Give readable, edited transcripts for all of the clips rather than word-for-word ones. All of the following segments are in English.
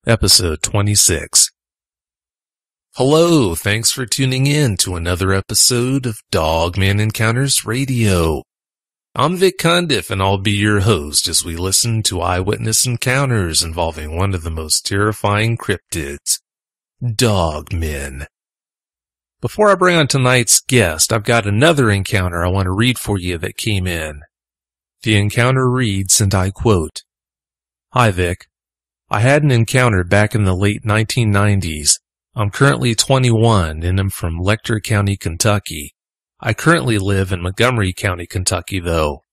Episode 26. Hello, thanks for tuning in to another episode of Dogman Encounters Radio. I'm Vic Cundiff, and I'll be your host as we listen to eyewitness encounters involving one of the most terrifying cryptids, Dogmen. Before I bring on tonight's guest, I've got another encounter I want to read for you that came in. The encounter reads, and I quote, "Hi Vic. I had an encounter back in the late 1990s. I'm currently 21 and am from Lecter County, Kentucky. I currently live in Montgomery County, Kentucky, though.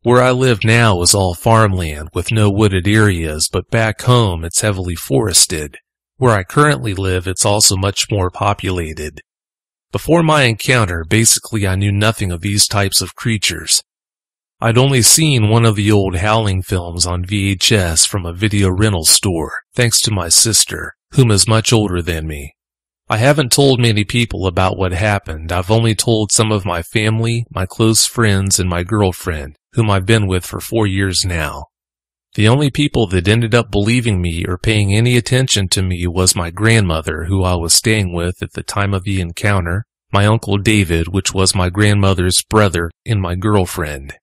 Where I live now is all farmland with no wooded areas, but back home it's heavily forested. Where I currently live, it's also much more populated. Before my encounter, basically I knew nothing of these types of creatures. I'd only seen one of the old Howling films on VHS from a video rental store, thanks to my sister, whom is much older than me. I haven't told many people about what happened. I've only told some of my family, my close friends, and my girlfriend, whom I've been with for 4 years now. The only people that ended up believing me or paying any attention to me was my grandmother, who I was staying with at the time of the encounter, my Uncle David, which was my grandmother's brother, and my girlfriend.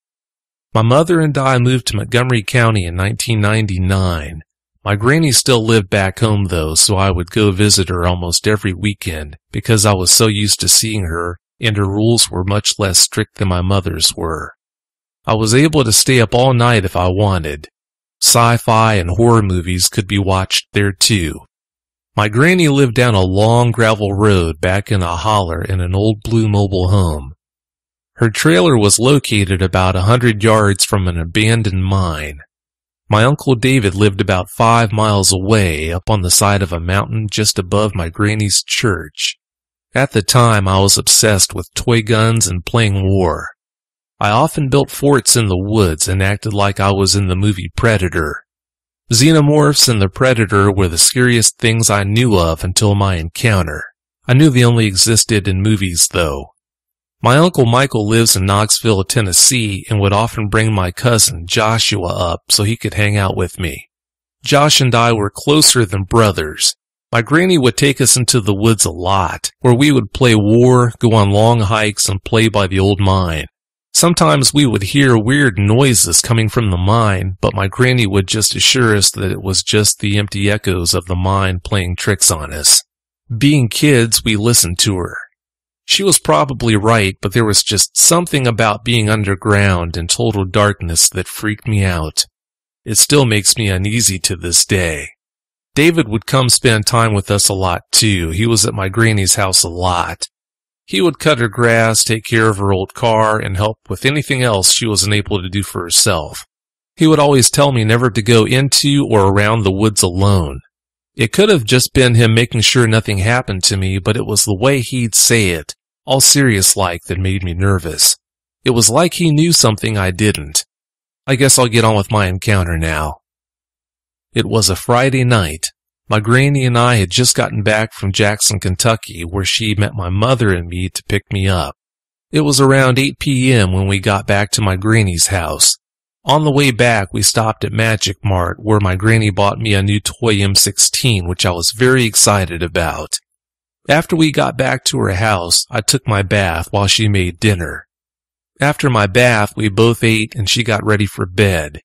My mother and I moved to Montgomery County in 1999. My granny still lived back home though, so I would go visit her almost every weekend because I was so used to seeing her, and her rules were much less strict than my mother's were. I was able to stay up all night if I wanted. Sci-fi and horror movies could be watched there too. My granny lived down a long gravel road back in a holler in an old blue mobile home. Her trailer was located about 100 yards from an abandoned mine. My Uncle David lived about 5 miles away, up on the side of a mountain just above my granny's church. At the time, I was obsessed with toy guns and playing war. I often built forts in the woods and acted like I was in the movie Predator. Xenomorphs and the Predator were the scariest things I knew of until my encounter. I knew they only existed in movies, though. My Uncle Michael lives in Knoxville, Tennessee, and would often bring my cousin Joshua up so he could hang out with me. Josh and I were closer than brothers. My granny would take us into the woods a lot, where we would play war, go on long hikes, and play by the old mine. Sometimes we would hear weird noises coming from the mine, but my granny would just assure us that it was just the empty echoes of the mine playing tricks on us. Being kids, we listened to her. She was probably right, but there was just something about being underground in total darkness that freaked me out. It still makes me uneasy to this day. David would come spend time with us a lot too. He was at my granny's house a lot. He would cut her grass, take care of her old car, and help with anything else she wasn't able to do for herself. He would always tell me never to go into or around the woods alone. It could have just been him making sure nothing happened to me, but it was the way he'd say it, all serious-like, that made me nervous. It was like he knew something I didn't. I guess I'll get on with my encounter now. It was a Friday night. My granny and I had just gotten back from Jackson, Kentucky, where she met my mother and me to pick me up. It was around 8 p.m. when we got back to my granny's house. On the way back, we stopped at Magic Mart, where my granny bought me a new toy M16, which I was very excited about. After we got back to her house, I took my bath while she made dinner. After my bath, we both ate and she got ready for bed.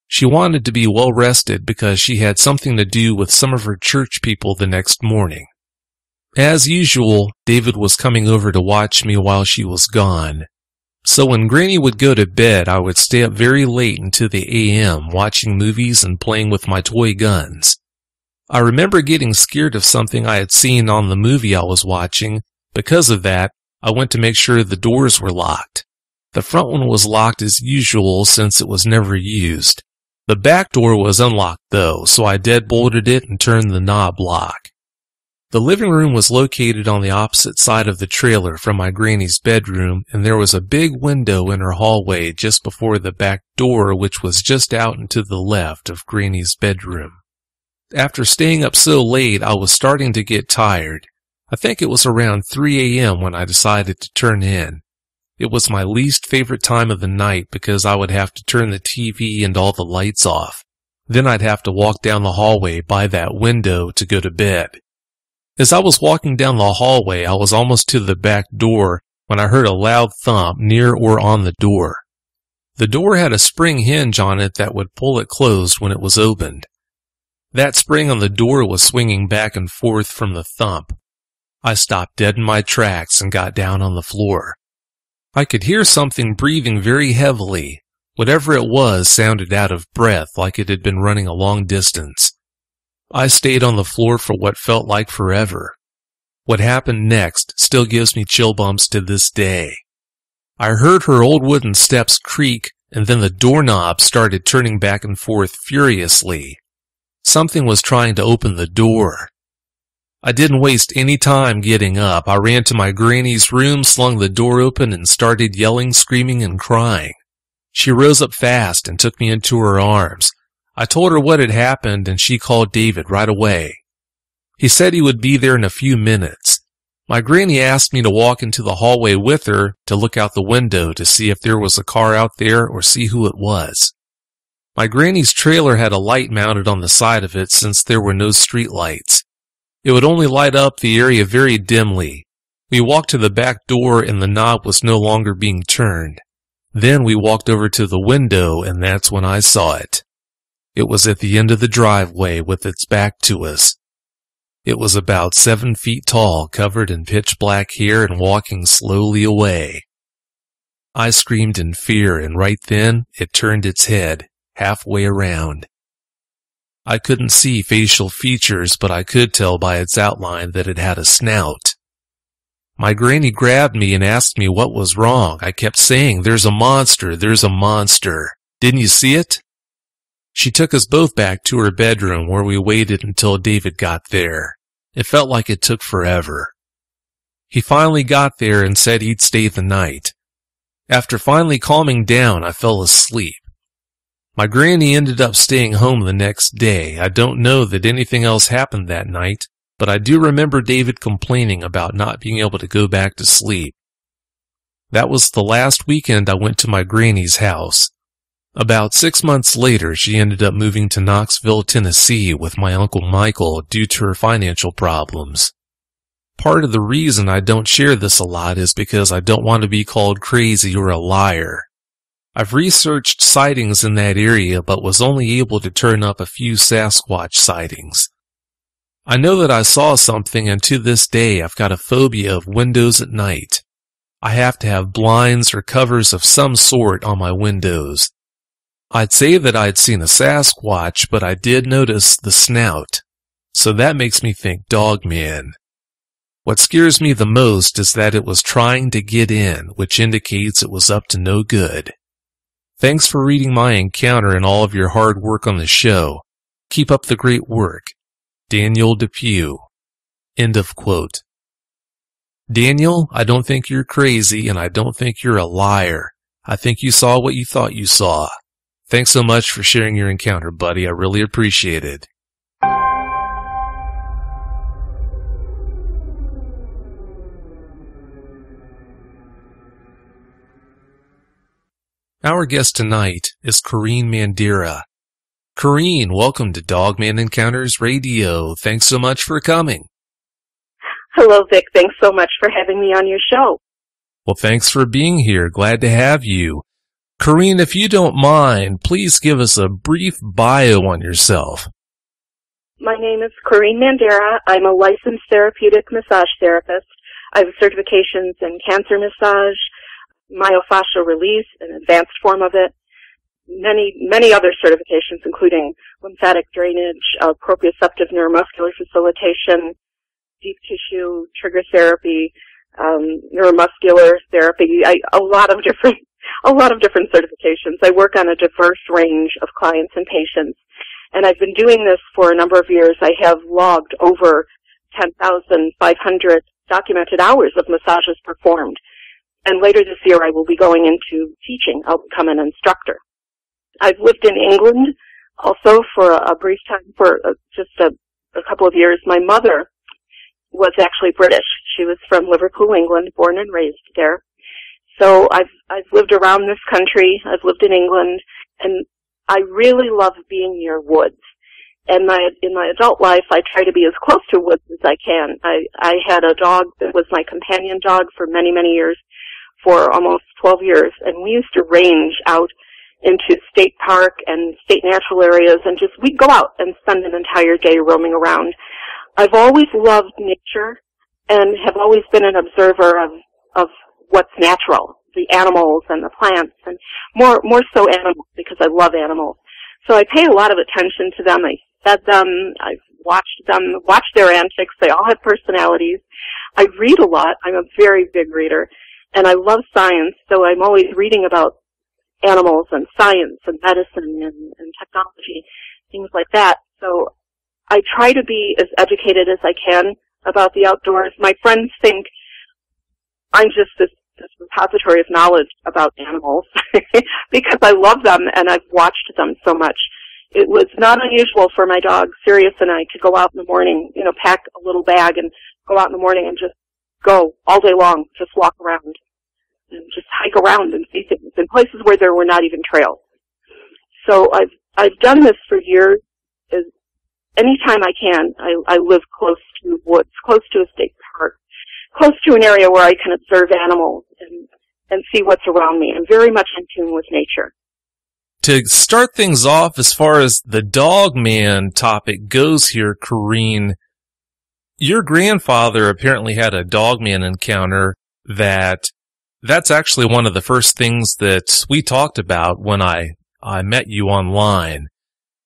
She wanted to be well rested because she had something to do with some of her church people the next morning. As usual, David was coming over to watch me while she was gone. So when Granny would go to bed, I would stay up very late into the a.m. watching movies and playing with my toy guns. I remember getting scared of something I had seen on the movie I was watching. Because of that, I went to make sure the doors were locked. The front one was locked as usual since it was never used. The back door was unlocked though, so I deadbolted it and turned the knob lock. The living room was located on the opposite side of the trailer from my granny's bedroom, and there was a big window in her hallway just before the back door, which was just out and to the left of Granny's bedroom. After staying up so late, I was starting to get tired. I think it was around 3 a.m. when I decided to turn in. It was my least favorite time of the night because I would have to turn the TV and all the lights off. Then I'd have to walk down the hallway by that window to go to bed. As I was walking down the hallway, I was almost to the back door when I heard a loud thump near or on the door. The door had a spring hinge on it that would pull it closed when it was opened. That spring on the door was swinging back and forth from the thump. I stopped dead in my tracks and got down on the floor. I could hear something breathing very heavily. Whatever it was sounded out of breath, like it had been running a long distance. I stayed on the floor for what felt like forever. What happened next still gives me chill bumps to this day. I heard her old wooden steps creak, and then the doorknob started turning back and forth furiously. Something was trying to open the door. I didn't waste any time getting up. I ran to my granny's room, slung the door open, and started yelling, screaming, and crying. She rose up fast and took me into her arms. I told her what had happened, and she called David right away. He said he would be there in a few minutes. My granny asked me to walk into the hallway with her to look out the window to see if there was a car out there or see who it was. My granny's trailer had a light mounted on the side of it since there were no street lights. It would only light up the area very dimly. We walked to the back door and the knob was no longer being turned. Then we walked over to the window and that's when I saw it. It was at the end of the driveway with its back to us. It was about 7 feet tall, covered in pitch black hair and walking slowly away. I screamed in fear and right then it turned its head halfway around. I couldn't see facial features, but I could tell by its outline that it had a snout. My granny grabbed me and asked me what was wrong. I kept saying, "There's a monster, there's a monster. Didn't you see it?" She took us both back to her bedroom where we waited until David got there. It felt like it took forever. He finally got there and said he'd stay the night. After finally calming down, I fell asleep. My granny ended up staying home the next day. I don't know that anything else happened that night, but I do remember David complaining about not being able to go back to sleep. That was the last weekend I went to my granny's house. About 6 months later, she ended up moving to Knoxville, Tennessee with my Uncle Michael due to her financial problems. Part of the reason I don't share this a lot is because I don't want to be called crazy or a liar. I've researched sightings in that area but was only able to turn up a few Sasquatch sightings. I know that I saw something and to this day I've got a phobia of windows at night. I have to have blinds or covers of some sort on my windows. I'd say that I'd seen a Sasquatch, but I did notice the snout, so that makes me think Dogman. What scares me the most is that it was trying to get in, which indicates it was up to no good. Thanks for reading my encounter and all of your hard work on the show. Keep up the great work. Daniel Depew. End of quote. Daniel, I don't think you're crazy and I don't think you're a liar. I think you saw what you thought you saw. Thanks so much for sharing your encounter, buddy. I really appreciate it. Our guest tonight is Corrine Mandera. Corrine, welcome to Dogman Encounters Radio. Thanks so much for coming. Hello, Vic. Thanks so much for having me on your show. Well, thanks for being here. Glad to have you. Corrine, if you don't mind, please give us a brief bio on yourself. My name is Corrine Mandera. I'm a licensed therapeutic massage therapist. I have certifications in cancer massage, myofascial release, an advanced form of it, many other certifications, including lymphatic drainage, proprioceptive neuromuscular facilitation, deep tissue, trigger therapy, neuromuscular therapy, a lot of different certifications. I work on a diverse range of clients and patients, and I've been doing this for a number of years. I have logged over 10,500 documented hours of massages performed. And later this year, I will be going into teaching. I'll become an instructor. I've lived in England also for a brief time, for just a couple of years. My mother was actually British. She was from Liverpool, England, born and raised there. So I've lived around this country. I've lived in England, and I really love being near woods. And in my adult life, I try to be as close to woods as I can. I had a dog that was my companion dog for many, many years, for almost 12 years, and we used to range out into state park and state natural areas, and we'd go out and spend an entire day roaming around. I've always loved nature and have always been an observer of what's natural, the animals and the plants, and more so animals, because I love animals. So I pay a lot of attention to them. I fed them. I've watched their antics. They all have personalities. I read a lot. I'm a very big reader, and I love science, so I'm always reading about animals and science and medicine and technology, things like that. So I try to be as educated as I can about the outdoors. My friends think I'm just this repository of knowledge about animals because I love them and I've watched them so much. It was not unusual for my dog, Sirius, and I to go out in the morning, pack a little bag and go out in the morning and just go all day long, just walk around and just hike around and see things in places where there were not even trails. So I've done this for years. Anytime I can, I live close to woods, close to a state park, close to an area where I can observe animals and see what's around me. I'm very much in tune with nature. To start things off, as far as the Dogman topic goes here, Corrine, your grandfather apparently had a Dogman encounter that's actually one of the first things that we talked about when I met you online.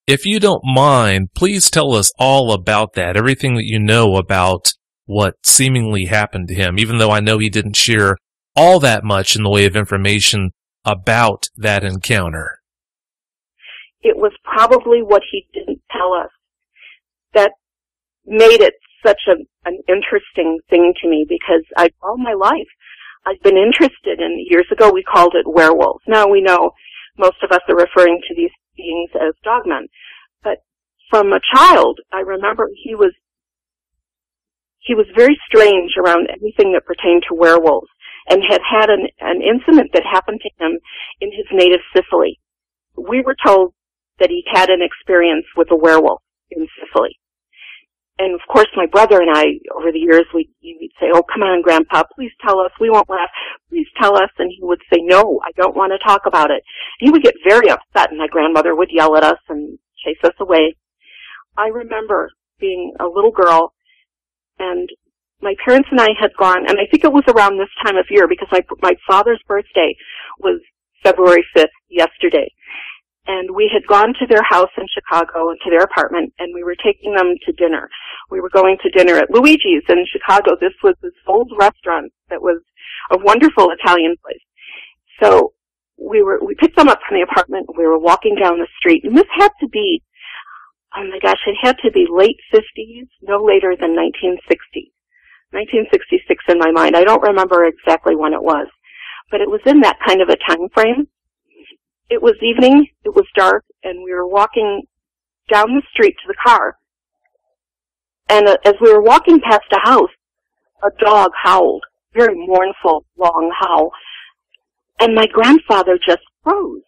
If you don't mind, please tell us all about that, everything that you know about what seemingly happened to him, even though I know he didn't share all that much in the way of information about that encounter. It was probably what he didn't tell us that made it such an interesting thing to me, because all my life I've been interested in. Years ago we called it werewolves. Now we know most of us are referring to these beings as dogmen. But from a child, I remember he was very strange around anything that pertained to werewolves, and had an incident that happened to him in his native Sicily. We were told that he had an experience with a werewolf in Sicily. And of course, my brother and I, over the years, we'd say, "Oh, come on, Grandpa, please tell us. We won't laugh. Please tell us." And he would say, "No, I don't want to talk about it." He would get very upset, and my grandmother would yell at us and chase us away. I remember being a little girl, and my parents and I had gone, and I think it was around this time of year, because my father's birthday was February 5th, yesterday. And we had gone to their house in Chicago, and to their apartment, and we were taking them to dinner. We were going to dinner at Luigi's in Chicago. This was this old restaurant that was a wonderful Italian place. So we picked them up from the apartment, and we were walking down the street. And this had to be, oh my gosh, it had to be late 50s, no later than 1960. 1966 in my mind. I don't remember exactly when it was, but it was in that kind of a time frame. It was evening, it was dark, and we were walking down the street to the car. And as we were walking past a house, a dog howled, very mournful, long howl. And my grandfather just froze.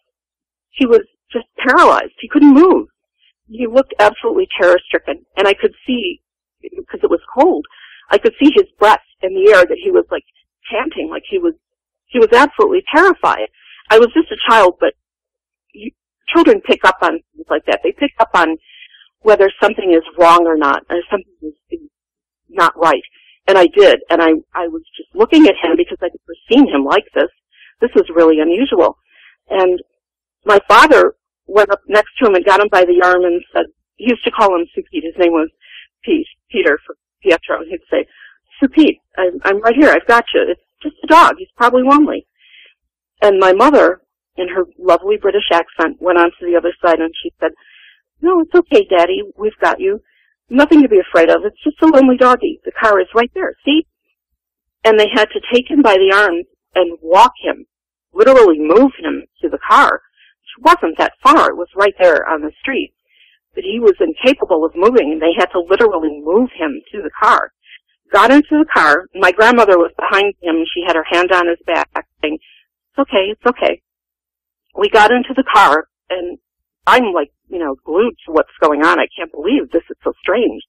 He was just paralyzed. He couldn't move. He looked absolutely terror-stricken. And I could see, because it was cold, I could see his breath in the air, that he was like panting, like he was absolutely terrified. I was just a child, but children pick up on things like that. They pick up on whether something is wrong or not, or something is not right. And I did, and I was just looking at him because I'd never seen him like this. This was really unusual. And my father went up next to him and got him by the arm and said, he used to call him Sir Pete. His name was Peter for Pietro. And he'd say, "Sir Pete, I'm right here. I've got you. It's just a dog. He's probably lonely." And my mother, in her lovely British accent, went on to the other side and she said, "No, it's okay, Daddy. We've got you. Nothing to be afraid of. It's just a lonely doggy. The car is right there. See?" And they had to take him by the arms and walk him, literally move him to the car, which wasn't that far. It was right there on the street. But he was incapable of moving, and they had to literally move him to the car. Got into the car. My grandmother was behind him. She had her hand on his back saying, "It's okay, it's okay." We got into the car, and I'm like, glued to what's going on. I can't believe this is so strange.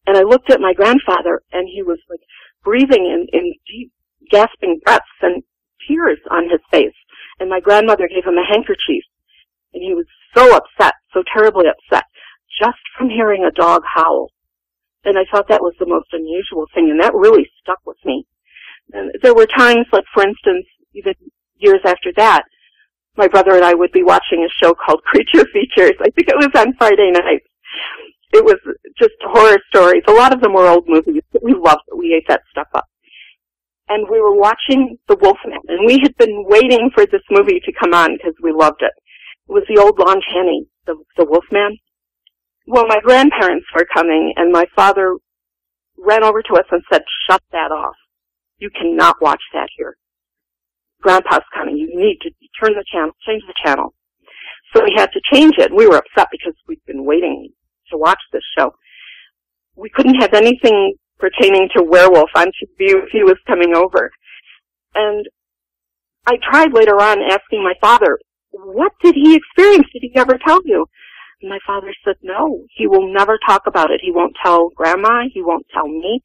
And I looked at my grandfather, and he was like breathing in deep, gasping breaths and tears on his face. And my grandmother gave him a handkerchief, and he was so upset, so terribly upset, just from hearing a dog howl. And I thought that was the most unusual thing, and that really stuck with me. And there were times, like, for instance, even years after that, my brother and I would be watching a show called Creature Features. I think it was on Friday nights. It was just horror stories. A lot of them were old movies, but we loved it. We ate that stuff up. And we were watching The Wolfman, and we had been waiting for this movie to come on because we loved it. It was the old Lon Chaney, the Wolfman. Well, my grandparents were coming, and my father ran over to us and said, "Shut that off. You cannot watch that here. Grandpa's coming. You need to turn the channel, change the channel." So we had to change it. We were upset because we'd been waiting to watch this show. We couldn't have anything pertaining to Werewolf on TV if he was coming over. And I tried later on asking my father, what did he experience? Did he ever tell you? And my father said, no, he will never talk about it. He won't tell Grandma. He won't tell me.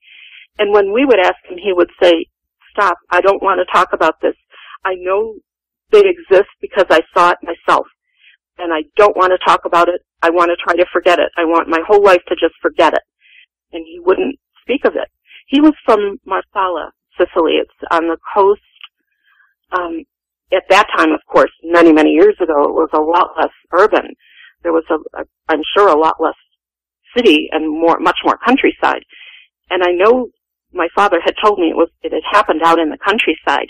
And when we would ask him, he would say, stop, I don't want to talk about this. I know they exist because I saw it myself. And I don't want to talk about it. I want to try to forget it. I want my whole life to just forget it. And he wouldn't speak of it. He was from Marsala, Sicily. It's on the coast. At that time, of course, many, many years ago, it was a lot less urban. There was, I'm sure, a lot less city and much more countryside. And I know my father had told me it had happened out in the countryside.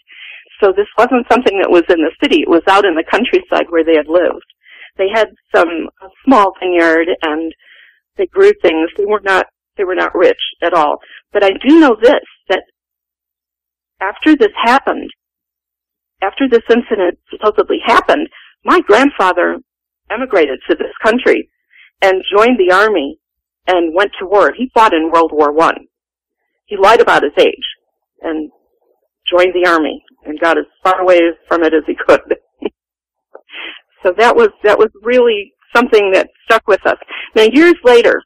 So this wasn't something that was in the city. It was out in the countryside where they had lived. They had a small vineyard, and they grew things. They were not rich at all. But I do know this, that after this happened, after this incident supposedly happened, my grandfather emigrated to this country and joined the army and went to war. He fought in World War I. He lied about his age and joined the army and got as far away from it as he could. So that was really something that stuck with us. Now, years later,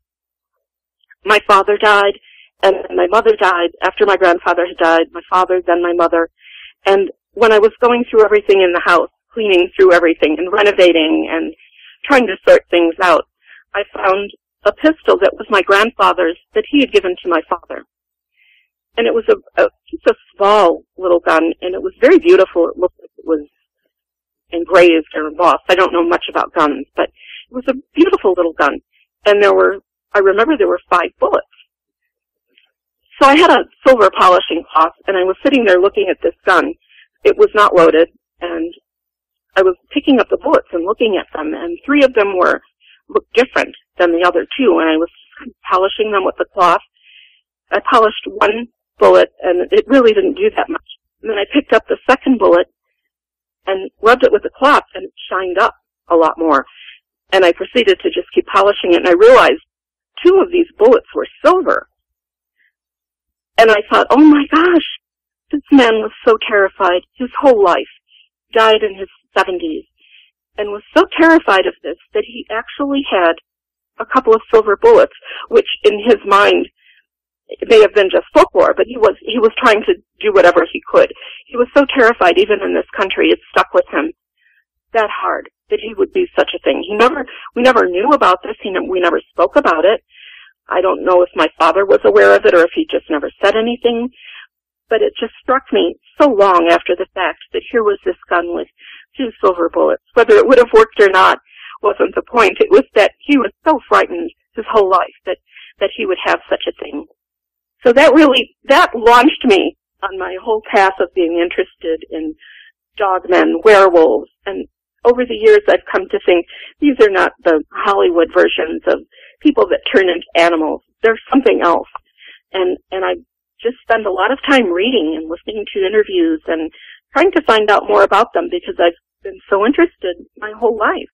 my father died, and my mother died after my grandfather had died, my father, then my mother. And when I was going through everything in the house, cleaning through everything and renovating and trying to sort things out, I found a pistol that was my grandfather's that he had given to my father. And it was just a small little gun, and it was very beautiful. It looked like it was engraved or embossed. I don't know much about guns, but it was a beautiful little gun. And I remember there were 5 bullets. So I had a silver polishing cloth, and I was sitting there looking at this gun. It was not loaded, and I was picking up the bullets and looking at them, and 3 of them looked different than the other 2, and I was polishing them with the cloth. I polished 1 bullet, and it really didn't do that much. And then I picked up the second bullet and rubbed it with the cloth, and it shined up a lot more. And I proceeded to just keep polishing it, and I realized 2 of these bullets were silver. And I thought, oh my gosh, this man was so terrified his whole life, died in his 70s, and was so terrified of this that he actually had a couple of silver bullets, which in his mind, it may have been just folklore, but he was trying to do whatever he could. He was so terrified, even in this country, it stuck with him that hard that he would do such a thing. We never knew about this. We never spoke about it. I don't know if my father was aware of it or if he just never said anything, but it just struck me so long after the fact that here was this gun with 2 silver bullets. Whether it would have worked or not wasn't the point. It was that he was so frightened his whole life that he would have such a thing. So that launched me on my whole path of being interested in dogmen, werewolves, and over the years I've come to think these are not the Hollywood versions of people that turn into animals. They're something else. And I just spend a lot of time reading and listening to interviews and trying to find out more about them because I've been so interested my whole life.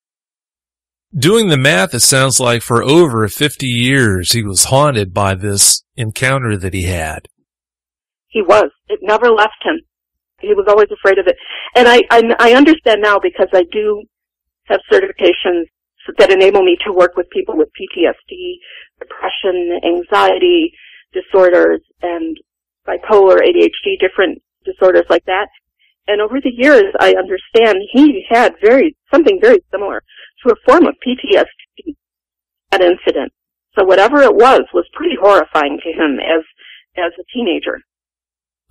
Doing the math, it sounds like for over 50 years he was haunted by this encounter that he had. He was. It never left him. He was always afraid of it. And I understand now because I do have certifications that enable me to work with people with PTSD, depression, anxiety disorders, and bipolar, ADHD, different disorders like that. And over the years, I understand he had something very similar to a form of PTSD, that incident. So whatever it was pretty horrifying to him as a teenager.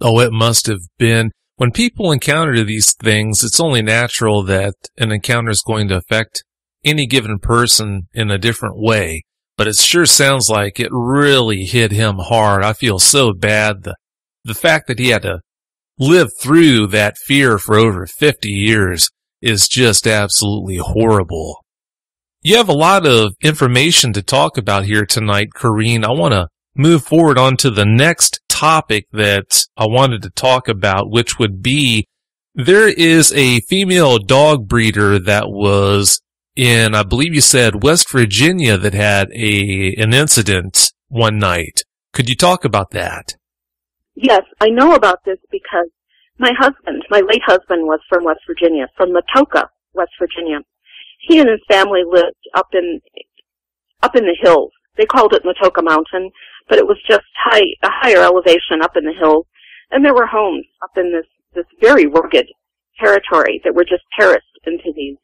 Oh, it must have been. When people encounter these things, it's only natural that an encounter is going to affect any given person in a different way. But it sure sounds like it really hit him hard. I feel so bad. The fact that he had to live through that fear for over 50 years is just absolutely horrible. You have a lot of information to talk about here tonight, Corrine. I want to move forward on to the next topic that I wanted to talk about, which would be there is a female dog breeder that was in, I believe you said, West Virginia that had an incident one night. Could you talk about that? Yes, I know about this because my late husband was from West Virginia, from Matoka, West Virginia. He and his family lived up in the hills. They called it Matoka Mountain, but it was just a higher elevation up in the hills. And there were homes up in this very rugged territory that were just terraced into these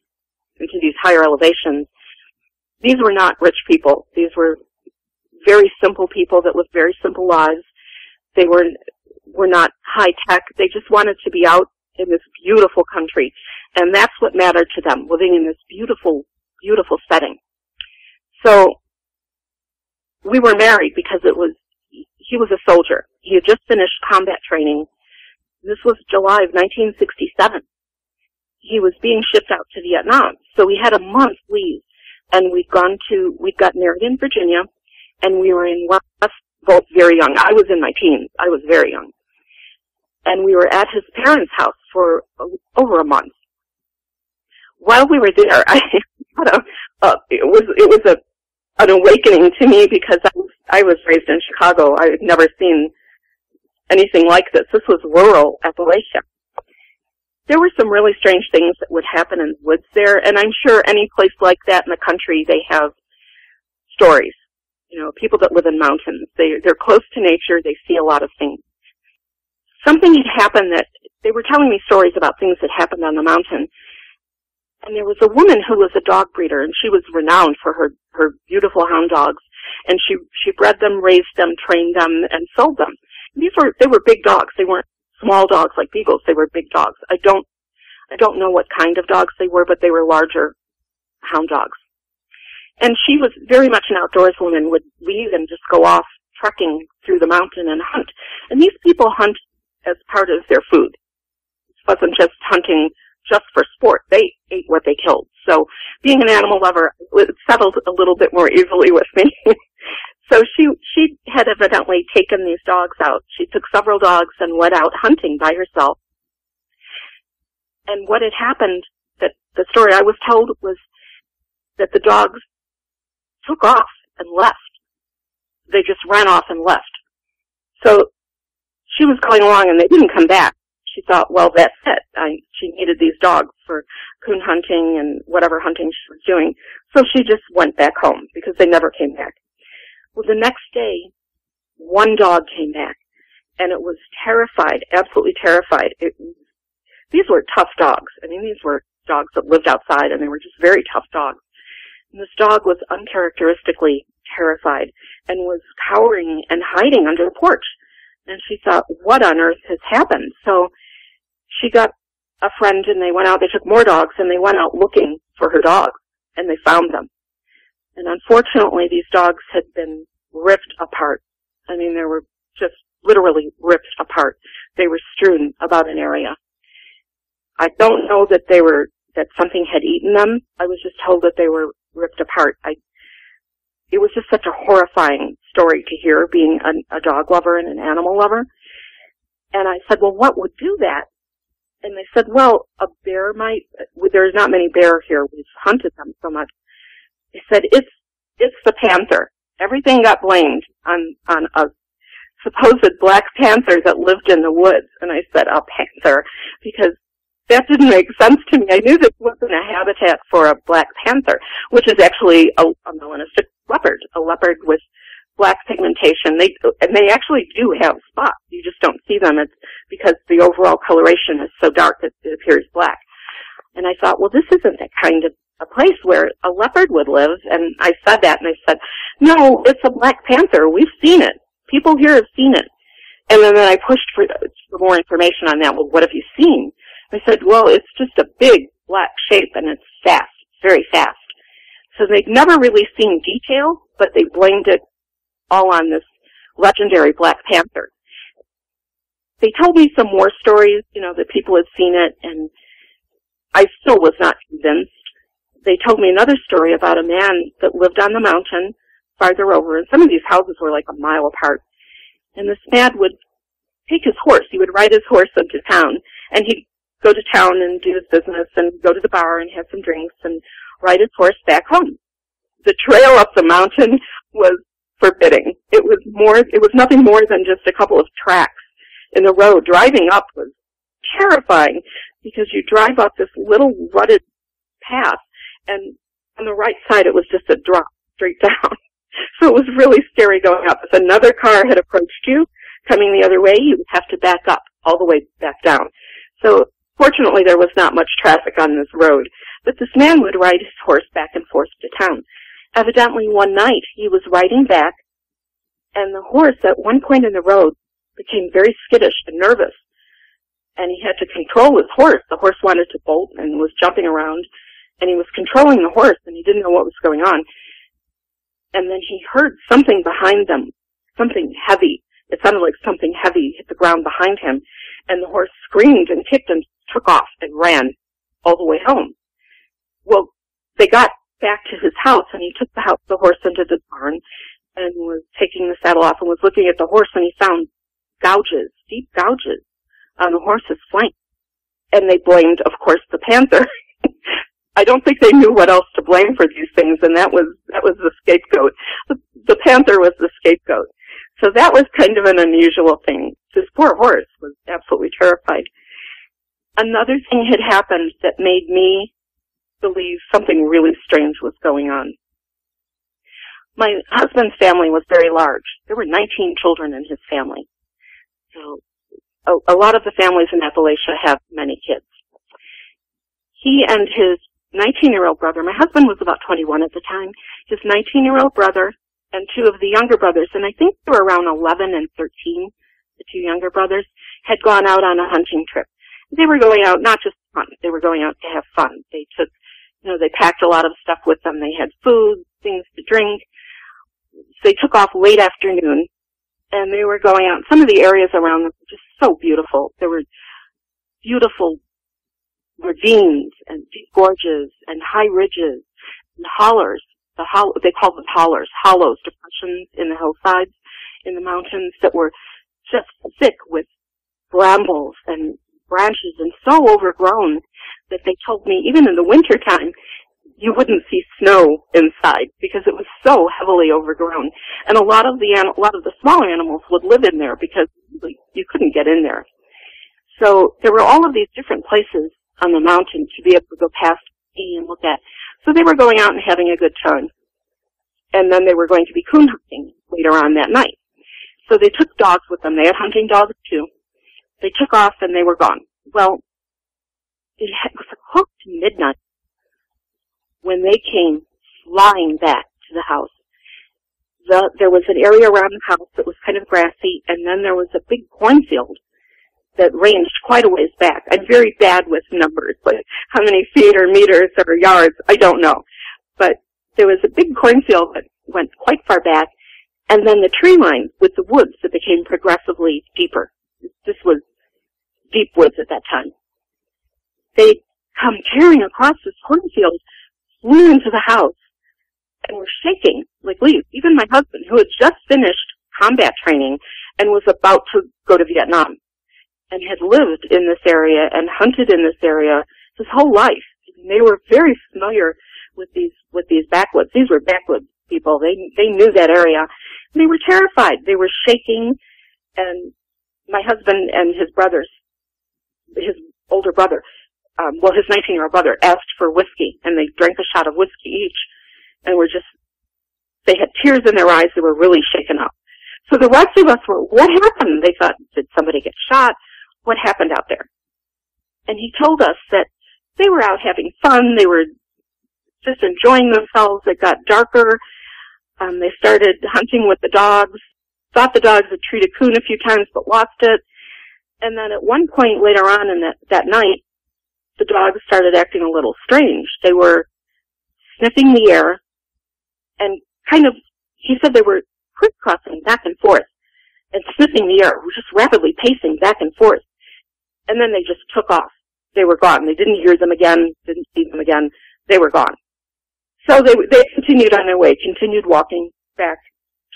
higher elevations. These were not rich people. These were very simple people that lived very simple lives. They were not high tech. They just wanted to be out in this beautiful country. And that's what mattered to them, living in this beautiful, beautiful setting. So we were married because he was a soldier. He had just finished combat training. This was July of 1967. He was being shipped out to Vietnam. So we had a month leave, and we'd got married in Virginia, and we were in West, both very young. I was in my teens. I was very young. And we were at his parents' house for over a month. While we were there, it was an awakening to me because I was raised in Chicago. I had never seen anything like this. This was rural Appalachia. There were some really strange things that would happen in the woods there, and I'm sure any place like that in the country, they have stories. You know, people that live in mountains, they're close to nature, they see a lot of things. Something had happened that, they were telling me stories about things that happened on the mountain, and there was a woman who was a dog breeder, and she was renowned for her beautiful hound dogs, and she bred them, raised them, trained them, and sold them. They were big dogs. They weren't small dogs like beagles. They were big dogs. I don't know what kind of dogs they were, but they were larger hound dogs. And she was very much an outdoors woman, would leave and just go off trekking through the mountain and hunt. And these people hunt as part of their food. It wasn't just hunting just for sport. They ate what they killed. So being an animal lover, it settled a little bit more easily with me. So she had evidently taken these dogs out. She took several dogs and went out hunting by herself. And what had happened, that the story I was told, was that the dogs took off and left. They just ran off and left. So she was going along and they didn't come back. She thought, well, that's it. She needed these dogs for coon hunting and whatever hunting she was doing. So she just went back home because they never came back. Well, the next day, one dog came back, and it was terrified, absolutely terrified. These were tough dogs. I mean, these were dogs that lived outside, and they were just very tough dogs. And this dog was uncharacteristically terrified and was cowering and hiding under the porch. And she thought, what on earth has happened? So she got a friend, and they went out. They took more dogs, and they went out looking for her dogs, and they found them. And unfortunately, these dogs had been ripped apart. I mean, they were just literally ripped apart. They were strewn about an area. I don't know that that something had eaten them. I was just told that they were ripped apart. It was just such a horrifying story to hear, being a dog lover and an animal lover. And I said, well, what would do that? And they said, well, a bear might. There's not many bear here. We've hunted them so much. They said, it's the panther. Everything got blamed on a supposed black panther that lived in the woods. And I said, a panther, because that didn't make sense to me. I knew this wasn't a habitat for a black panther, which is actually a melanistic leopard, a leopard with black pigmentation. They actually do have spots. You just don't see them. It's because the overall coloration is so dark that it appears black. And I thought, well, this isn't that kind of a place where a leopard would live. And I said that, and I said, no, it's a black panther. We've seen it. People here have seen it. And then I pushed for more information on that. Well, what have you seen? I said, well, it's just a big black shape, and it's fast. It's very fast. So they'd never really seen detail, but they blamed it all on this legendary black panther. They told me some more stories, that people had seen it, and I still was not convinced. They told me another story about a man that lived on the mountain farther over, and some of these houses were like a mile apart. And this man would take his horse. He would ride his horse into town, and he'd go to town and do his business and go to the bar and have some drinks and ride his horse back home. The trail up the mountain was forbidding. It was nothing more than just a couple of tracks in the road. Driving up was terrifying because you drive up this little rutted path, and on the right side it was just a drop straight down. So it was really scary going up. If another car had approached you coming the other way, you would have to back up all the way back down. So fortunately there was not much traffic on this road, but this man would ride his horse back and forth to town. Evidently one night he was riding back, and the horse at one point in the road became very skittish and nervous, and he had to control his horse. The horse wanted to bolt and was jumping around, and he was controlling the horse, and he didn't know what was going on. And then he heard something behind them, something heavy. It sounded like something heavy hit the ground behind him, and the horse screamed and kicked and took off and ran all the way home. Well, they got back to his house, and he took the horse into the barn and was taking the saddle off and was looking at the horse, and he found gouges, deep gouges on the horse's flank. And they blamed, of course, the panther. I don't think they knew what else to blame for these things, and that was the scapegoat. The panther was the scapegoat. So that was kind of an unusual thing. This poor horse was absolutely terrified. Another thing had happened that made me believe something really strange was going on. My husband's family was very large. There were 19 children in his family. So a lot of the families in Appalachia have many kids. He and his 19-year-old brother, my husband was about 21 at the time, his 19-year-old brother and two of the younger brothers, and I think they were around 11 and 13, the two younger brothers, had gone out on a hunting trip. They were going out not just to hunt, they were going out to have fun. They took, they packed a lot of stuff with them. They had food, things to drink. They took off late afternoon, and they were going out. Some of the areas around them were just so beautiful. There were beautiful ravines and deep gorges and high ridges and hollers. They called them hollers, hollows, depressions in the hillsides, in the mountains that were just thick with brambles and branches and so overgrown that they told me even in the wintertime you wouldn't see snow inside because it was so heavily overgrown. And a lot of the smaller animals would live in there because you couldn't get in there. So there were all of these different places on the mountain to be able to go past and look at. So they were going out and having a good time. And then they were going to be coon hunting later on that night. So they took dogs with them. They had hunting dogs too. They took off and they were gone. Well, it was close to midnight when they came flying back to the house. There was an area around the house that was kind of grassy, and then there was a big cornfield that ranged quite a ways back. I'm very bad with numbers, like how many feet or meters or yards, I don't know. But there was a big cornfield that went quite far back, and then the tree line with the woods that became progressively deeper. This was deep woods at that time. They come tearing across this cornfield, flew into the house, and were shaking like leaves. Even my husband, who had just finished combat training and was about to go to Vietnam, and had lived in this area and hunted in this area his whole life. And they were very familiar with these backwoods. These were backwoods people. They knew that area. And they were terrified. They were shaking, and my husband and his older brother, his 19-year-old brother asked for whiskey, and they drank a shot of whiskey each, and they had tears in their eyes. They were really shaken up. So the rest of us were, what happened? They thought, did somebody get shot? What happened out there? And he told us that they were out having fun. They were just enjoying themselves. It got darker. They started hunting with the dogs, thought the dogs had treated coon a few times but lost it. And then at one point later on in that night, the dogs started acting a little strange. They were sniffing the air and he said they were crisscrossing back and forth and sniffing the air, just rapidly pacing back and forth. And then they just took off. They were gone. They didn't hear them again, didn't see them again. They were gone. So they continued on their way, continued walking back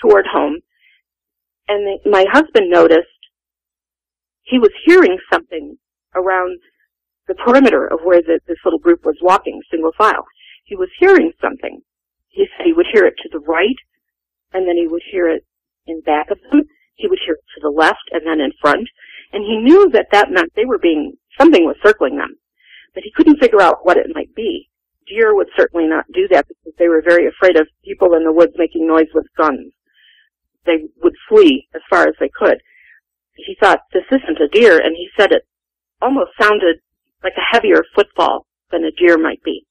toward home. And my husband noticed he was hearing something around the perimeter of where this little group was walking, single file. He was hearing something. He said he would hear it to the right, and then he would hear it in back of them. He would hear it to the left and then in front. And he knew that meant something was circling them. But he couldn't figure out what it might be. Deer would certainly not do that because they were very afraid of people in the woods making noise with guns. They would flee as far as they could. He thought, this isn't a deer, and he said it almost sounded like a heavier footfall than a deer might be.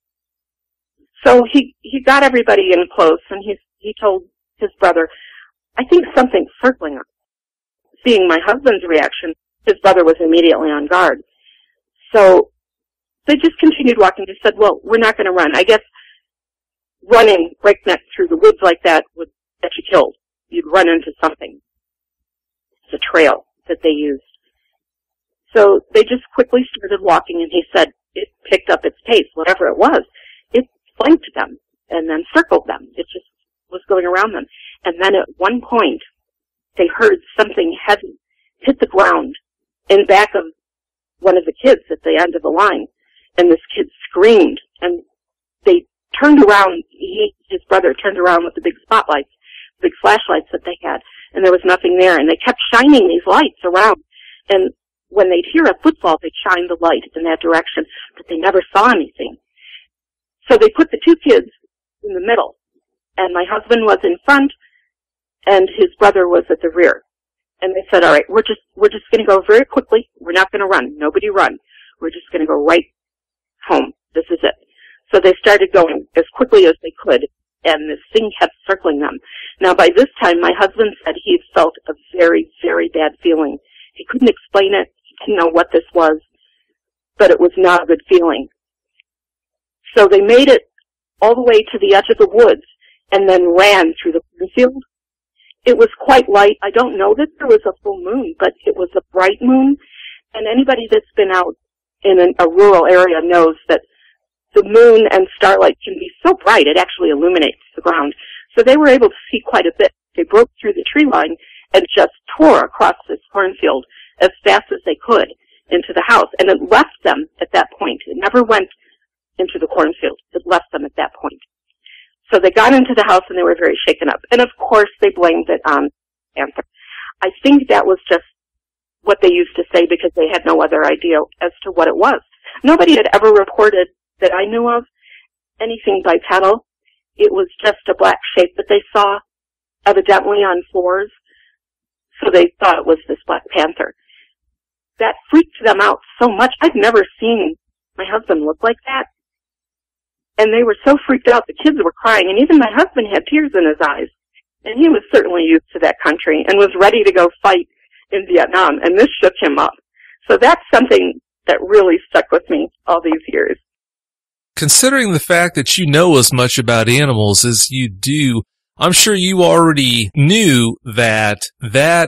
So he got everybody in close, and he told his brother, I think something's circling us. Seeing my husband's reaction, his brother was immediately on guard. So they just continued walking. They said, well, we're not going to run. I guess running breakneck through the woods like that would get you killed. You'd run into something. It's a trail that they used. So they just quickly started walking, and he said it picked up its pace, whatever it was. It flanked them and then circled them. It just was going around them. And then at one point, they heard something heavy hit the ground in back of one of the kids at the end of the line. And this kid screamed, and they turned around. His brother turned around with the big spotlights, big flashlights that they had, and there was nothing there. And they kept shining these lights around. And when they'd hear a footfall, they'd shine the light in that direction, but they never saw anything. So they put the two kids in the middle, and my husband was in front, and his brother was at the rear. And they said, all right, we're just going to go very quickly. We're not going to run. Nobody run. We're just going to go right home. This is it. So they started going as quickly as they could, and this thing kept circling them. Now, by this time, my husband said he felt a very, very bad feeling. He couldn't explain it. He didn't know what this was, but it was not a good feeling. So they made it all the way to the edge of the woods and then ran through the cornfield. It was quite light. I don't know that there was a full moon, but it was a bright moon. And anybody that's been out in a rural area knows that the moon and starlight can be so bright it actually illuminates the ground. So they were able to see quite a bit. They broke through the tree line and just tore across this cornfield as fast as they could into the house. And it left them at that point. It never went into the cornfield. It left them at that point. So they got into the house and they were very shaken up. And of course they blamed it on cancer. I think that was just what they used to say because they had no other idea as to what it was. Nobody had ever reported that I knew of anything bipedal. It was just a black shape that they saw, evidently on floors. So they thought it was this black panther. That freaked them out so much. I've never seen my husband look like that. And they were so freaked out, the kids were crying, and even my husband had tears in his eyes. And he was certainly used to that country and was ready to go fight in Vietnam, and this shook him up. So that's something that really stuck with me all these years. Considering the fact that you know as much about animals as you do, I'm sure you already knew that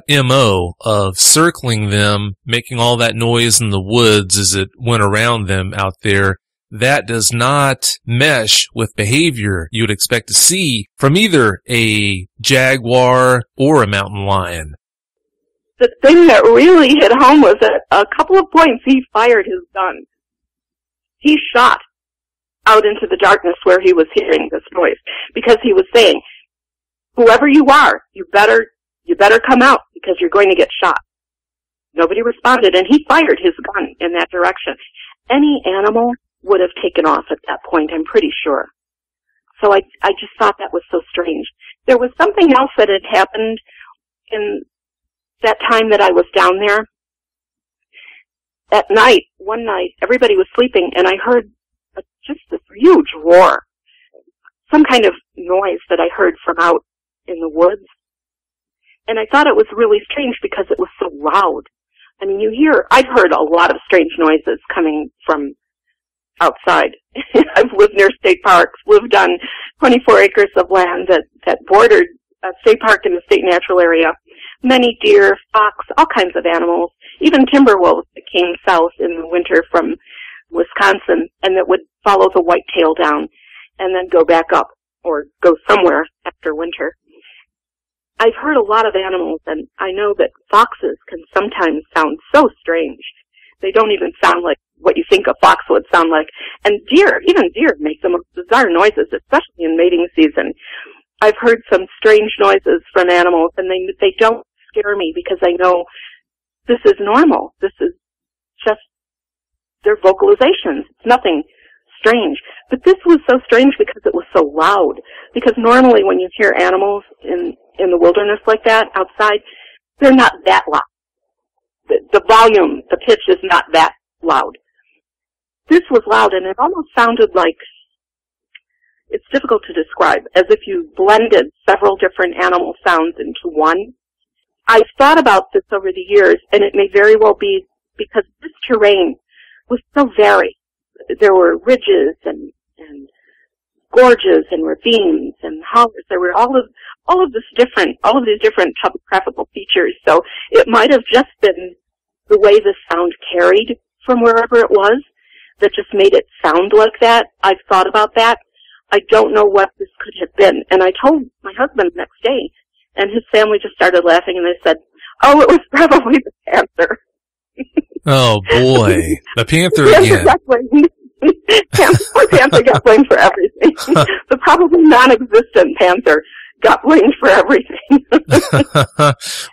MO of circling them, making all that noise in the woods as it went around them out there, that does not mesh with behavior you would expect to see from either a jaguar or a mountain lion. The thing that really hit home was at a couple of points he fired his gun. He shot out into the darkness where he was hearing this noise because he was saying, whoever you are, you better come out because you're going to get shot. Nobody responded, and he fired his gun in that direction. any animal would have taken off at that point, I'm pretty sure. So I just thought that was so strange. There was something else that had happened in that time that I was down there. At night, one night, everybody was sleeping, and I heard just this huge roar, some kind of noise that I heard from out in the woods. And I thought it was really strange because it was so loud. I mean, I've heard a lot of strange noises coming from outside. I've lived near state parks, lived on 24 acres of land that bordered a state park in the state natural area. Many deer, fox, all kinds of animals, even timber wolves that came south in the winter from Wisconsin and that would follow the whitetail down and then go back up or go somewhere after winter. I've heard a lot of animals, and I know that foxes can sometimes sound so strange. They don't even sound like what you think a fox would sound like. And even deer make the most bizarre noises, especially in mating season. I've heard some strange noises from animals, and they don't scare me because I know this is normal. This is just their vocalizations. It's nothing strange. But this was so strange because it was so loud. Because normally when you hear animals in the wilderness like that outside, they're not that loud. The volume, the pitch is not that loud. This was loud, and it almost sounded like, it's difficult to describe, as if you blended several different animal sounds into one. I've thought about this over the years, and it may very well be because this terrain was so varied. There were ridges and gorges and ravines and hollers. There were all of these different topographical features. So it might have just been the way the sound carried from wherever it was that just made it sound like that. I've thought about that. I don't know what this could have been. And I told my husband the next day, and his family just started laughing, and they said, "Oh, it was probably the panther." Oh, boy. The panther again. Poor panther got blamed for everything. The probably non-existent panther got blamed for everything.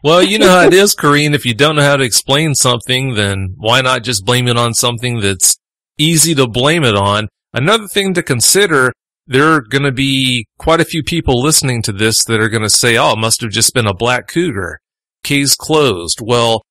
Well, you know how it is, Corrine. If you don't know how to explain something, then why not just blame it on something that's easy to blame it on? Another thing to consider, there are going to be quite a few people listening to this that are going to say, oh, it must have just been a black cougar. Case closed. Well,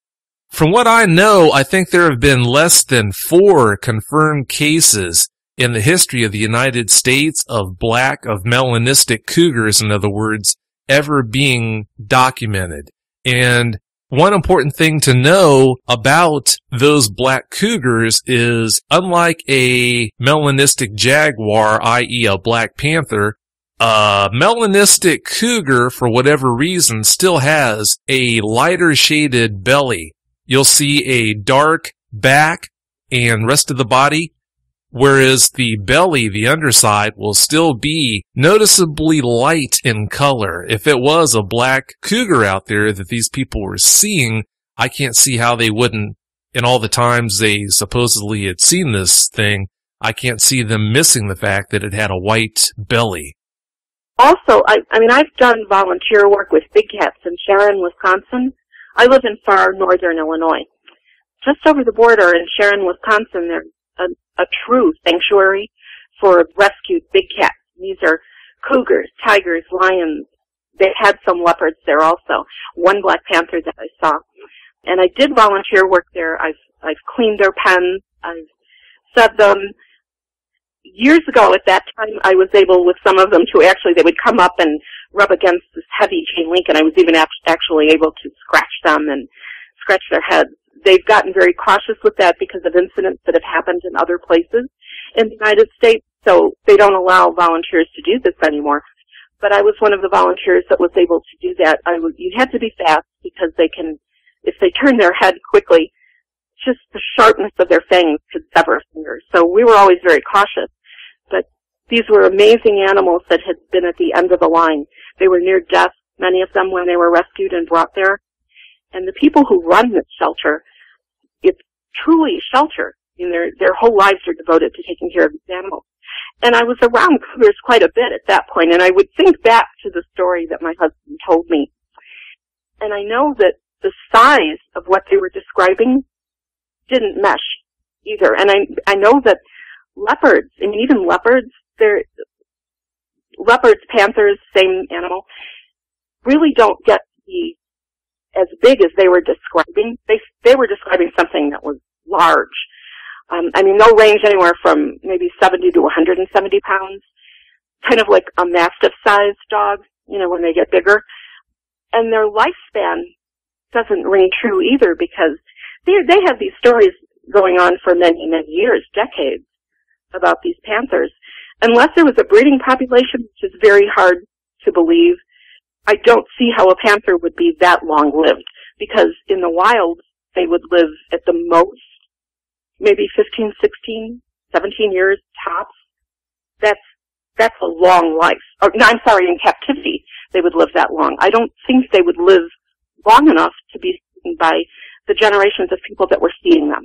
from what I know, I think there have been less than 4 confirmed cases in the history of the United States of melanistic cougars, in other words, ever being documented. And one important thing to know about those black cougars is, unlike a melanistic jaguar, i.e. a black panther, a melanistic cougar, for whatever reason, still has a lighter shaded belly. You'll see a dark back and rest of the body, whereas the belly, the underside, will still be noticeably light in color. If it was a black cougar out there that these people were seeing, I can't see how they wouldn't, in all the times they supposedly had seen this thing, I can't see them missing the fact that it had a white belly. Also, I've done volunteer work with big cats in Sharon, Wisconsin. I live in far northern Illinois. Just over the border in Sharon, Wisconsin, there's a true sanctuary for rescued big cats. These are cougars, tigers, lions. They had some leopards there also. One black panther that I saw. And I did volunteer work there. I've cleaned their pens. I've fed them. Years ago at that time, I was able with some of them to actually, they would come up and rub against this heavy chain link, and I was even actually able to scratch them and scratch their heads. They've gotten very cautious with that because of incidents that have happened in other places in the United States, so they don't allow volunteers to do this anymore. But I was one of the volunteers that was able to do that. You had to be fast because if they turn their head quickly, just the sharpness of their fangs could sever a finger. So we were always very cautious. But these were amazing animals that had been at the end of the line. They were near death, many of them, when they were rescued and brought there. And the people who run this shelter, it's truly a shelter. I mean, their whole lives are devoted to taking care of these animals. And I was around cougars quite a bit at that point, and I would think back to the story that my husband told me. And I know that the size of what they were describing didn't mesh either. And I know that leopards, I mean, even leopards, leopards, panthers, same animal, really don't get to be as big as they were describing. They were describing something that was large. I mean, they'll range anywhere from maybe 70 to 170 pounds, kind of like a mastiff-sized dog, you know, when they get bigger. And their lifespan doesn't ring true either, because they have these stories going on for many, many years, decades, about these panthers. Unless there was a breeding population, which is very hard to believe, I don't see how a panther would be that long-lived, because in the wild, they would live at the most maybe 15, 16, 17 years tops. That's a long life. Or, no, I'm sorry, in captivity, they would live that long. I don't think they would live long enough to be seen by the generations of people that were seeing them.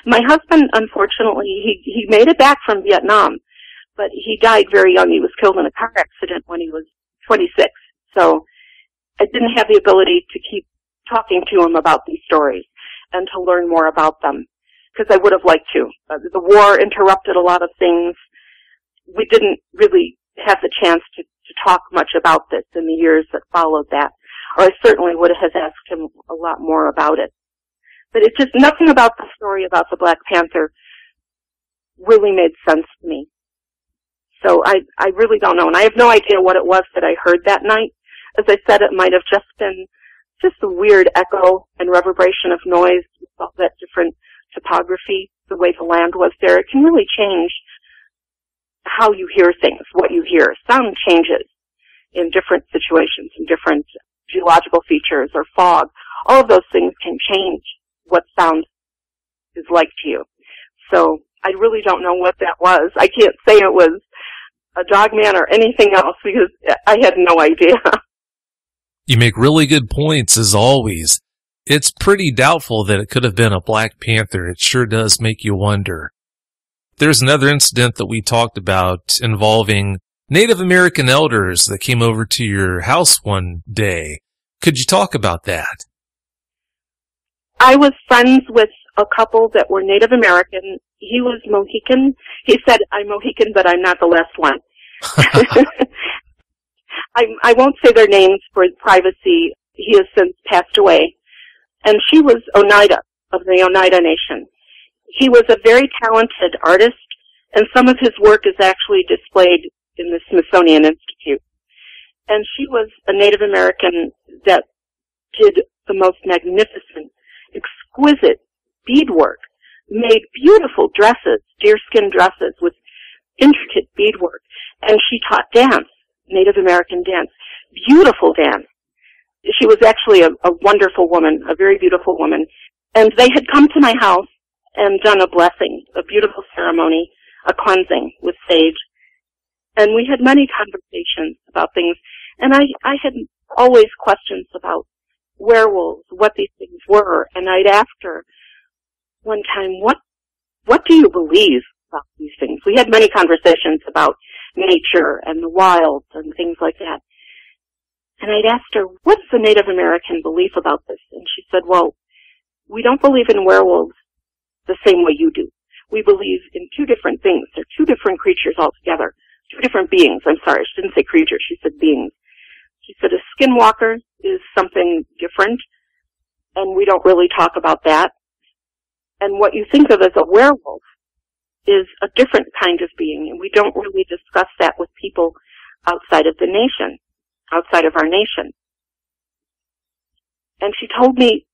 My husband, unfortunately, he made it back from Vietnam, but he died very young. He was killed in a car accident when he was 26. So I didn't have the ability to keep talking to him about these stories and to learn more about them, because I would have liked to. The war interrupted a lot of things. We didn't really have the chance to talk much about this in the years that followed that, or I certainly would have asked him a lot more about it. But it's just nothing about the story about the Black Panther really made sense to me. So I really don't know, and I have no idea what it was that I heard that night. As I said, it might have just been just a weird echo and reverberation of noise with all that different topography, the way the land was there. It can really change how you hear things, what you hear. Sound changes in different situations, in different geological features or fog. All of those things can change what sound is like to you. So I really don't know what that was. I can't say it was a dogman or anything else, because I had no idea. You make really good points, as always. It's pretty doubtful that it could have been a Black Panther. It sure does make you wonder. There's another incident that we talked about involving Native American elders that came over to your house one day. Could you talk about that? I was friends with a couple that were Native American. He was Mohican. He said, I'm Mohican, but I'm not the last one. I won't say their names for privacy. He has since passed away. And she was Oneida, of the Oneida Nation. He was a very talented artist, and some of his work is actually displayed in the Smithsonian Institute. And she was a Native American that did the most magnificent, exquisite beadwork, made beautiful dresses, deerskin dresses with intricate beadwork. And she taught dance, Native American dance, beautiful dance. She was actually a wonderful woman, a very beautiful woman. And they had come to my house and done a blessing, a beautiful ceremony, a cleansing with sage. And we had many conversations about things. And I had always questions about werewolves, what these things were. And I'd ask her one time, what do you believe about these things? We had many conversations about nature and the wilds and things like that. And I'd asked her, what's the Native American belief about this? And she said, well, we don't believe in werewolves the same way you do. We believe in two different things. They're two different creatures altogether. Two different beings. I'm sorry, she didn't say creatures, she said beings. She said a skinwalker is something different, and we don't really talk about that. And what you think of as a werewolf is a different kind of being, and we don't really discuss that with people outside of the nation, outside of our nation. And she told me,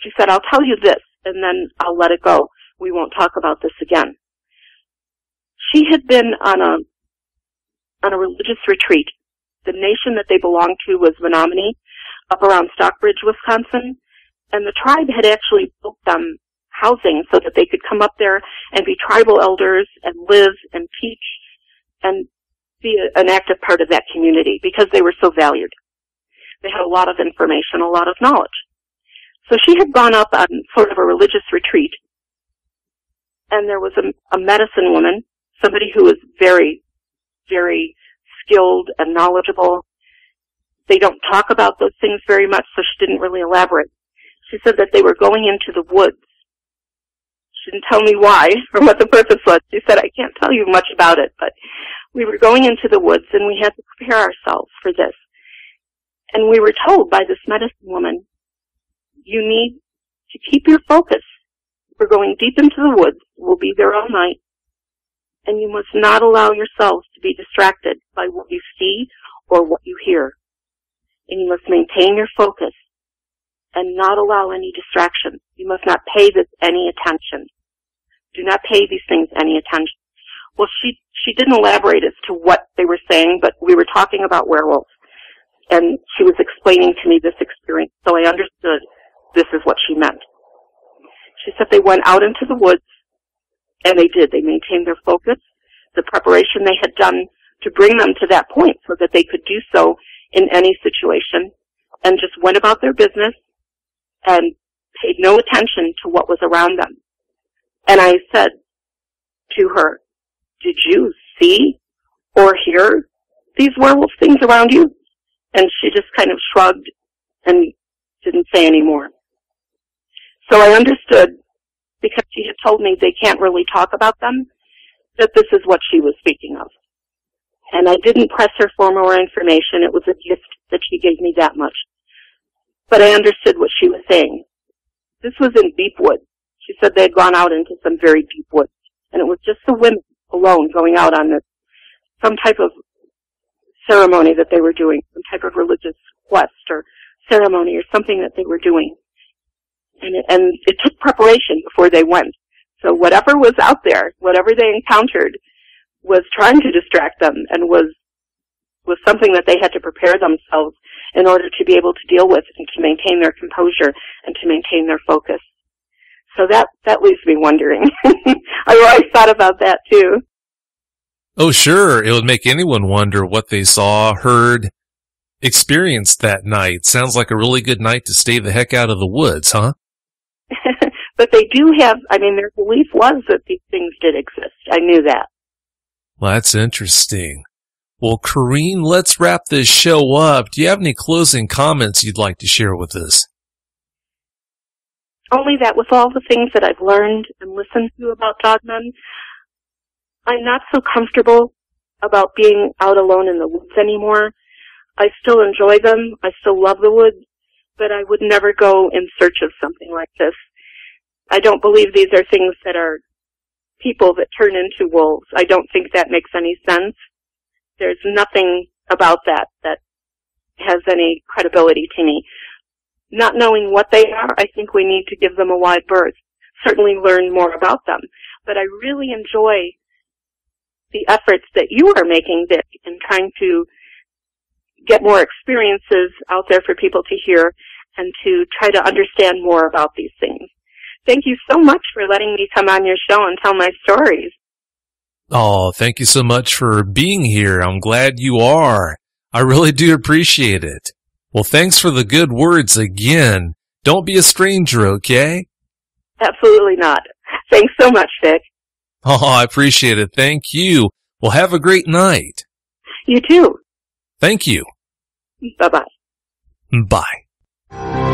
she said, I'll tell you this, and then I'll let it go. We won't talk about this again. She had been on a religious retreat. The nation that they belonged to was Menominee, up around Stockbridge, Wisconsin, and the tribe had actually built them housing so that they could come up there and be tribal elders and live and teach and be an active part of that community because they were so valued. They had a lot of information, a lot of knowledge. So she had gone up on sort of a religious retreat, and there was a medicine woman, somebody who was very, very skilled and knowledgeable. They don't talk about those things very much, so she didn't really elaborate. She said that they were going into the woods. She didn't tell me why or what the purpose was. She said, I can't tell you much about it, but we were going into the woods and we had to prepare ourselves for this. And we were told by this medicine woman, you need to keep your focus. We're going deep into the woods. We'll be there all night. And you must not allow yourselves to be distracted by what you see or what you hear. And you must maintain your focus and not allow any distraction. You must not pay this any attention. Do not pay these things any attention. Well, she didn't elaborate as to what they were saying, but we were talking about werewolves. And she was explaining to me this experience, so I understood this is what she meant. She said they went out into the woods, and they did. They maintained their focus, the preparation they had done to bring them to that point so that they could do so in any situation, and just went about their business and paid no attention to what was around them. And I said to her, did you see or hear these werewolf things around you? And she just kind of shrugged and didn't say any more. So I understood, because she had told me they can't really talk about them, that this is what she was speaking of. And I didn't press her for more information. It was a gift that she gave me that much. But I understood what she was saying. This was in deep woods. She said they had gone out into some very deep woods. And it was just the women alone going out on this, some type of ceremony that they were doing, some type of religious quest or ceremony or something that they were doing. And it took preparation before they went. So whatever was out there, whatever they encountered, was trying to distract them and was something that they had to prepare themselves in order to be able to deal with and to maintain their composure and to maintain their focus. So that leaves me wondering. I always thought about that too. Oh, sure. It would make anyone wonder what they saw, heard, experienced that night. Sounds like a really good night to stay the heck out of the woods, huh? But they do have, their belief was that these things did exist. I knew that. Well, that's interesting. Well, Corrine, let's wrap this show up. Do you have any closing comments you'd like to share with us? Only that with all the things that I've learned and listened to about dogmen, I'm not so comfortable about being out alone in the woods anymore. I still enjoy them. I still love the woods, but I would never go in search of something like this. I don't believe these are things that are people that turn into wolves. I don't think that makes any sense. There's nothing about that has any credibility to me. Not knowing what they are, I think we need to give them a wide berth. Certainly learn more about them. But I really enjoy the efforts that you are making, Vic, in trying to get more experiences out there for people to hear and to try to understand more about these things. Thank you so much for letting me come on your show and tell my stories. Oh, thank you so much for being here. I'm glad you are. I really do appreciate it. Well, thanks for the good words again. Don't be a stranger, okay? Absolutely not. Thanks so much, Vic. Oh, I appreciate it. Thank you. Well, have a great night. You too. Thank you. Bye-bye. Bye.